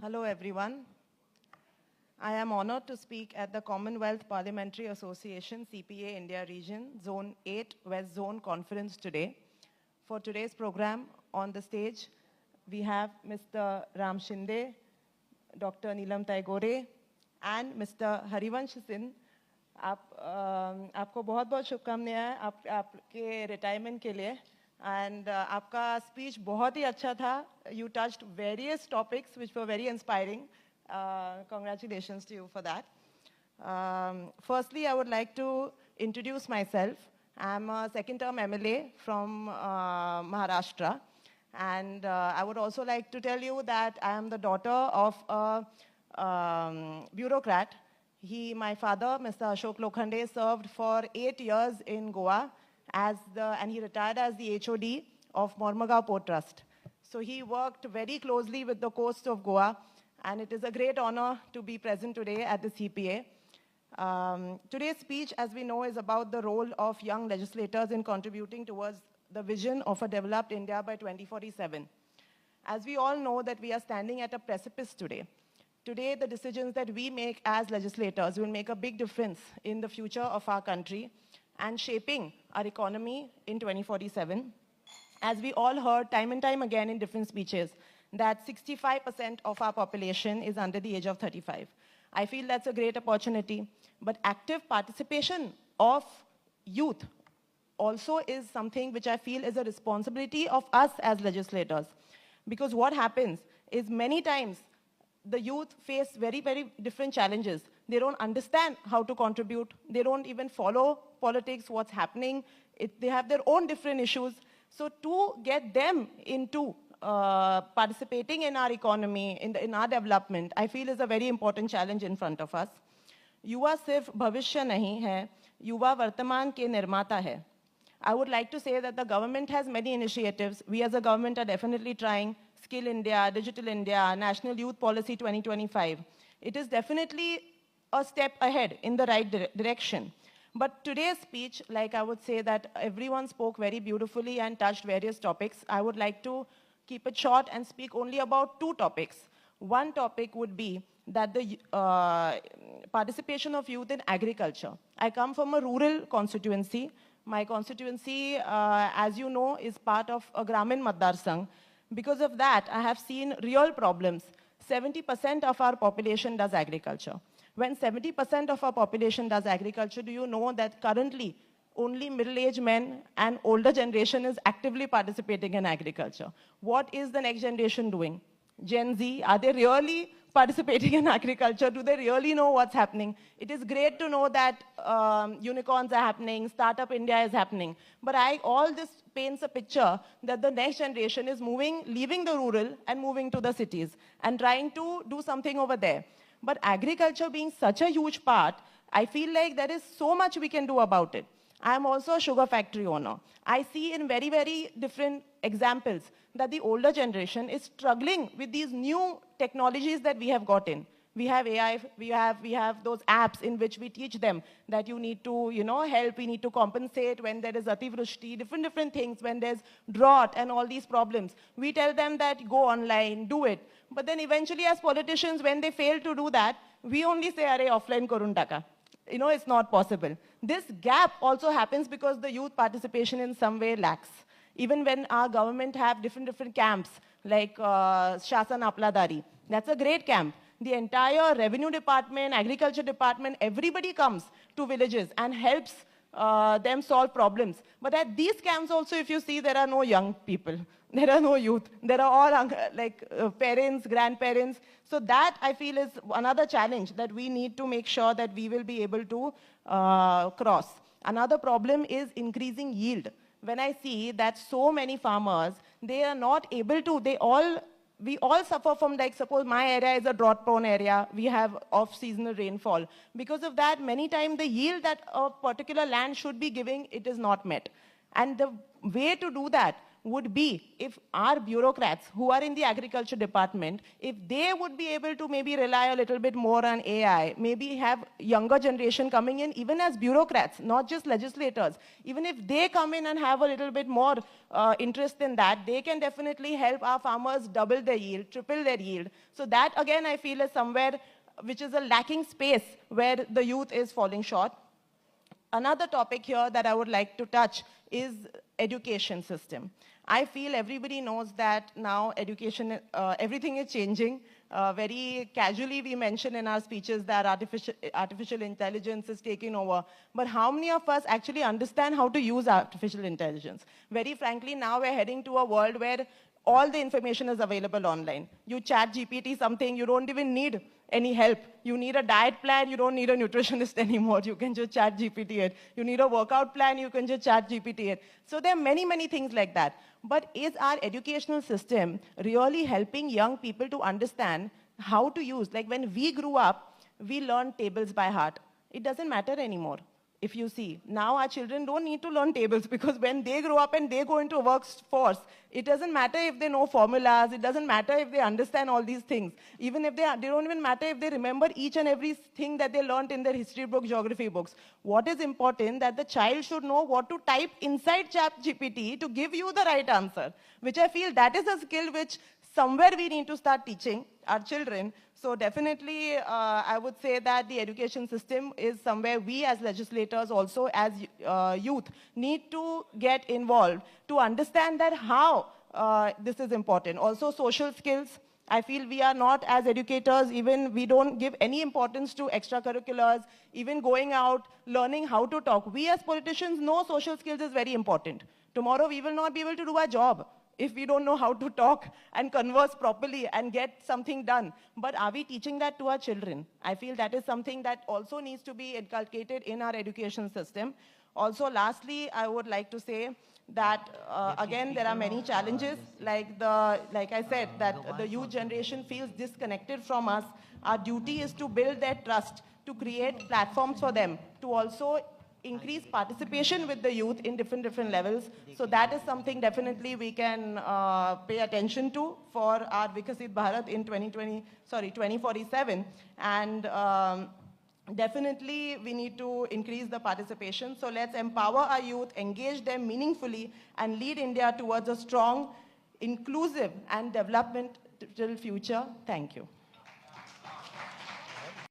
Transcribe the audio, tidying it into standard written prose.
Hello, everyone. I am honored to speak at the Commonwealth Parliamentary Association CPA India Region Zone 8 West Zone Conference today. For today's program, on the stage, we have Mr. Ram Shinde, Dr. Neelam Tagore, and Mr. Harivansh Singh. आपको बहुत बहुत शुभकामनाएं आपके retirement के लिए and आपका speech बहुत ही अच्छा था. You touched various topics which were very inspiring. Congratulations to you for that. Firstly, I would like to introduce myself. I'm a second-term MLA from Maharashtra. And I would also like to tell you that I am the daughter of a bureaucrat. My father, Mr. Ashok Lokhande, served for 8 years in Goa and he retired as the HOD of Mormugao Port Trust. So he worked very closely with the coast of Goa, and it is a great honor to be present today at the CPA. Today's speech, as we know, is about the role of young legislators in contributing towards the vision of a developed India by 2047. As we all know that we are standing at a precipice today. Today, the decisions that we make as legislators will make a big difference in the future of our country and shaping our economy in 2047. As we all heard time and time again in different speeches, that 65% of our population is under the age of 35. I feel that's a great opportunity, but active participation of youth also is something which I feel is a responsibility of us as legislators. Because what happens is many times the youth face very, very different challenges. They don't understand how to contribute. They don't even follow politics, what's happening. They have their own different issues. So to get them into participating in our economy, in our development, I feel is a very important challenge in front of us. युवा सिर्फ भविष्य नहीं है, युवा वर्तमान के निर्माता है. I would like to say that the government has many initiatives. We as a government are definitely trying Skill India, Digital India, National Youth Policy 2025. It is definitely a step ahead in the right direction. But today's speech, like I would say that everyone spoke very beautifully and touched various topics. I would like to keep it short and speak only about 2 topics. One topic would be that the participation of youth in agriculture. I come from a rural constituency. My constituency, as you know, is part of a Gramin Matdar Sangh. Because of that, I have seen real problems. 70% of our population does agriculture. When 70% of our population does agriculture, do you know that currently only middle-aged men and older generation is actively participating in agriculture? What is the next generation doing? Gen Z, are they really participating in agriculture? Do they really know what's happening? It is great to know that unicorns are happening, Startup India is happening. But all this paints a picture that the next generation is leaving the rural and moving to the cities and trying to do something over there. But agriculture being such a huge part, I feel like there is so much we can do about it. I am also a sugar factory owner. I see in very, very different examples that the older generation is struggling with these new technologies that we have got in. We have AI, we have those apps in which we teach them that you need to, help, we need to compensate when there is ativrushti, different things, when there's drought and all these problems. We tell them that go online, do it. But then eventually as politicians, when they fail to do that, we only say, "Arey, offline karun taka." It's not possible. This gap also happens because the youth participation in some way lacks. Even when our government have different camps, like Shasan Apladari, that's a great camp. The entire revenue department, agriculture department, everybody comes to villages and helps them solve problems. But at these camps also, if you see, there are no young people. There are no youth. There are all parents, grandparents. So that, I feel, is another challenge that we need to make sure that we will be able to cross. Another problem is increasing yield. When I see that so many farmers, they are not able to, we all suffer from, like, suppose my area is a drought-prone area, we have off-seasonal rainfall. Because of that, many times the yield that a particular land should be giving, it is not met. And the way to do that would be if our bureaucrats who are in the agriculture department, if they would be able to maybe rely a little bit more on AI, maybe have younger generation coming in even as bureaucrats, not just legislators. Even if they come in and have a little bit more interest in that, they can definitely help our farmers double their yield, triple their yield. So that again I feel is somewhere which is a lacking space where the youth is falling short. Another topic here that I would like to touch is education system. I feel everybody knows that now education, everything is changing. Very casually we mention in our speeches that artificial intelligence is taking over. But how many of us actually understand how to use artificial intelligence? Very frankly, now we're heading to a world where all the information is available online. You chat GPT something, you don't even need any help. You need a diet plan, you don't need a nutritionist anymore. You can just chat GPT it. You need a workout plan, you can just chat GPT it. So there are many, many things like that. But is our educational system really helping young people to understand how to use? Like when we grew up, we learned tables by heart. It doesn't matter anymore. If you see, now our children don't need to learn tables because when they grow up and they go into a workforce, it doesn't matter if they know formulas, it doesn't matter if they understand all these things. Even if they don't even matter if they remember each and every thing that they learned in their history book, geography books. What is important that the child should know what to type inside ChatGPT to give you the right answer, which I feel that is a skill which somewhere we need to start teaching our children. So definitely, I would say that the education system is somewhere we as legislators also as youth need to get involved to understand that how this is important. Also social skills. I feel we are not as educators, even we don't give any importance to extracurriculars, even going out, learning how to talk. We as politicians know social skills is very important. Tomorrow we will not be able to do our job if we don't know how to talk and converse properly and get something done. But are we teaching that to our children? I feel that is something that also needs to be inculcated in our education system. Also, lastly, I would like to say that, again, there are many challenges. Like I said, that the youth generation feels disconnected from us. Our duty is to build their trust, to create platforms for them, to also increase participation with the youth in different levels. So that is something definitely we can pay attention to for our Vikasit Bharat in 2047. And definitely we need to increase the participation. So let's empower our youth, engage them meaningfully, and lead India towards a strong, inclusive, and developmental future. Thank you.